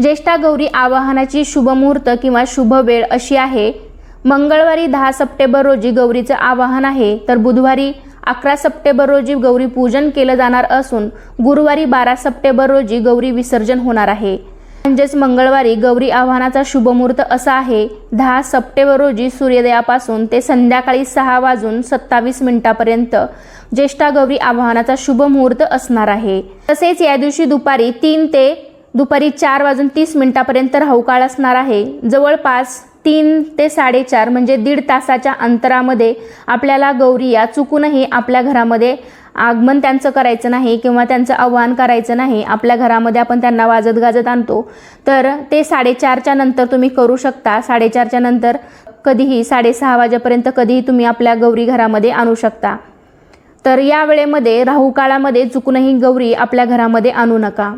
ज्येष्ठा गौरी आवाहनाची शुभ मुहूर्त किंवा शुभ वेळ अशी आहे. मंगळवारी 10 सप्टेंबर रोजी गौरीचं आवाहन आहे, तर बुधवारी 11 सप्टेंबर रोजी गौरी पूजन केलं जाणार असून गुरुवारी 12 सप्टेंबर रोजी गौरी विसर्जन होणार आहे. म्हणजेच मंगळवारी गौरी आवाहनाचा शुभ मुहूर्त असा आहे 10 सप्टेंबर रोजी सूर्योदयापासून ते संध्याकाळी 6:27 पर्यंत ज्येष्ठा गौरी आवाहनाचा शुभ मुहूर्त असणार आहे. तसेच या दिवशी दुपारी 3 ते दुपारी 4:30 पर्यंत राहुकाळ असणार आहे. जवळपास 3 ते 4:30 म्हणजे 1.5 तासाच्या अंतरामध्ये आपल्याला गौरी या चुकूनही आपल्या घरामध्ये आगमन त्यांचं करायचं नाही किंवा त्यांचं आवाहन करायचं नाही. आपल्या घरामध्ये आपण त्यांना वाजत गाजत आणतो, तर ते 4:30च्या नंतर तुम्ही करू शकता. 4:30च्या नंतर कधीही 6:30 वाजेपर्यंत कधीही तुम्ही आपल्या गौरी घरामध्ये आणू शकता. तर या वेळेमध्ये राहुकाळामध्ये चुकूनही गौरी आपल्या घरामध्ये आणू नका.